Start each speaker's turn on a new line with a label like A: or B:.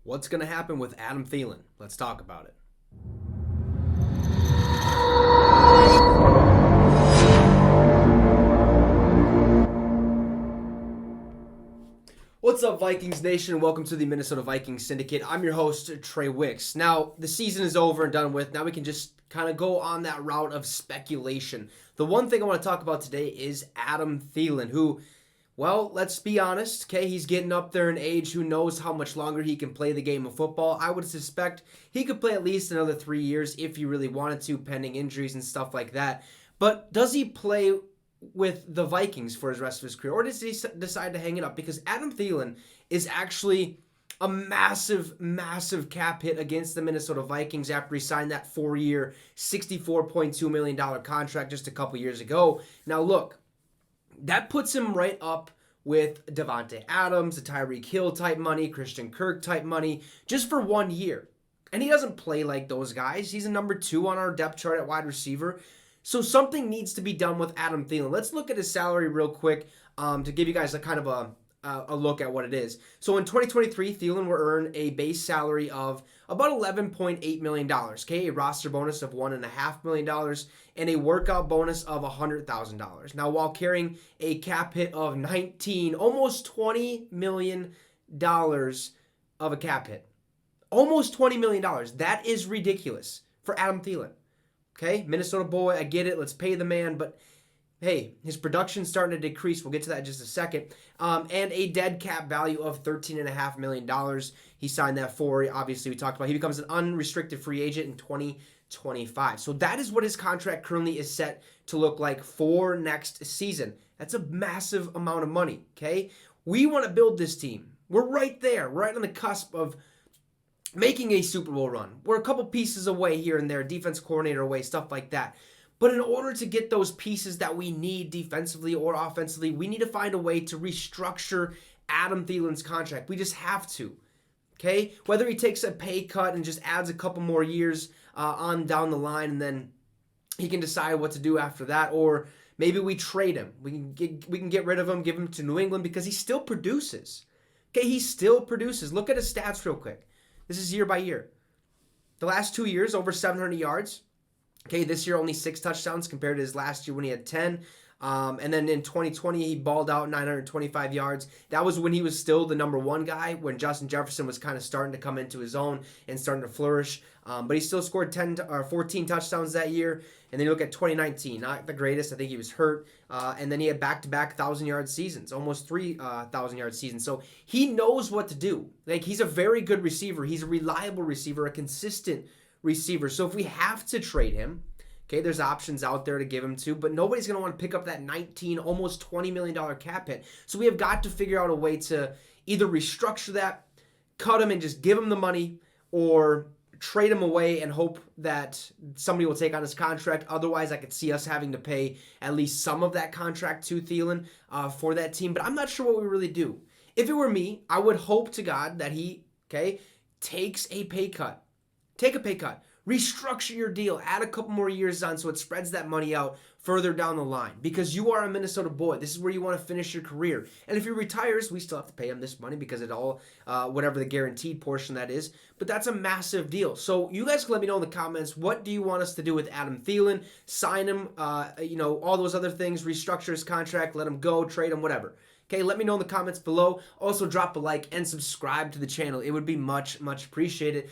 A: What's going to happen with Adam Thielen? Let's talk about it. What's up, Vikings Nation? Welcome to the Minnesota Vikings Syndicate. I'm your host, Trey Wicks. Now, the season is over and done with. Now we can just kind of go on that route of speculation. The one thing I want to talk about today is Adam Thielen, who, well, let's be honest, okay, he's getting up there in age. Who knows how much longer he can play the game of football. I would suspect he could play at least another 3 years if he really wanted to, pending injuries and stuff like that. But does he play with the Vikings for his rest of his career, or does he decide to hang it up? Because Adam Thielen is actually a massive cap hit against the Minnesota Vikings after he signed that 4-year, $64.2 million contract just a couple years ago. Now look, that puts him right up with Devontae Adams, the Tyreek Hill type money, Christian Kirk type money, just for 1 year. And he doesn't play like those guys. He's a number 2 on our depth chart at wide receiver. So something needs to be done with Adam Thielen. Let's look at his salary real quick to give you guys a kind of a look at what it is. So in 2023, Thielen will earn a base salary of about $11.8 million, okay? A roster bonus of $1.5 million, and a workout bonus of $100,000. Now, while carrying a cap hit of almost $20 million of a cap hit. Almost $20 million. That is ridiculous for Adam Thielen. Okay, Minnesota boy, I get it. Let's pay the man. But, hey, his production's starting to decrease. We'll get to that in just a second. And a dead cap value of $13.5 million. He signed that for, obviously, we talked about. He becomes an unrestricted free agent in 2025. So that is what his contract currently is set to look like for next season. That's a massive amount of money, okay? We want to build this team. We're right there, right on the cusp of making a Super Bowl run. We're a couple pieces away here and there, defense coordinator away, stuff like that. But in order to get those pieces that we need defensively or offensively, we need to find a way to restructure Adam Thielen's contract. We just have to, okay? Whether he takes a pay cut and just adds a couple more years on down the line, and then he can decide what to do after that, or maybe we trade him. We can get rid of him, give him to New England, because he still produces. Okay, he still produces. Look at his stats real quick. This is year by year. The last 2 years, over 700 yards. Okay, this year only 6 touchdowns compared to his last year when he had 10. And then in 2020, he balled out 925 yards. That was when he was still the number 1 guy, when Justin Jefferson was kind of starting to come into his own and starting to flourish. But he still scored 14 touchdowns that year. And then you look at 2019, not the greatest. I think he was hurt. And then he had back-to-back 1,000-yard seasons, almost 3,000-yard seasons. So he knows what to do. Like, he's a very good receiver. He's a reliable receiver, a consistent receiver. So if we have to trade him, okay, there's options out there to give him to, but nobody's going to want to pick up that almost $20 million cap hit. So we have got to figure out a way to either restructure that, cut him and just give him the money, or trade him away and hope that somebody will take on his contract. Otherwise, I could see us having to pay at least some of that contract to Thielen for that team. But I'm not sure what we really do. If it were me, I would hope to God that he, okay, takes a pay cut. Take a pay cut. Restructure your deal. Add a couple more years on so it spreads that money out further down the line. Because you are a Minnesota boy. This is where you want to finish your career. And if he retires, we still have to pay him this money because it all, whatever the guaranteed portion that is. But that's a massive deal. So you guys can let me know in the comments, what do you want us to do with Adam Thielen? Sign him, all those other things. Restructure his contract. Let him go. Trade him, whatever. Okay, let me know in the comments below. Also, drop a like and subscribe to the channel. It would be much appreciated.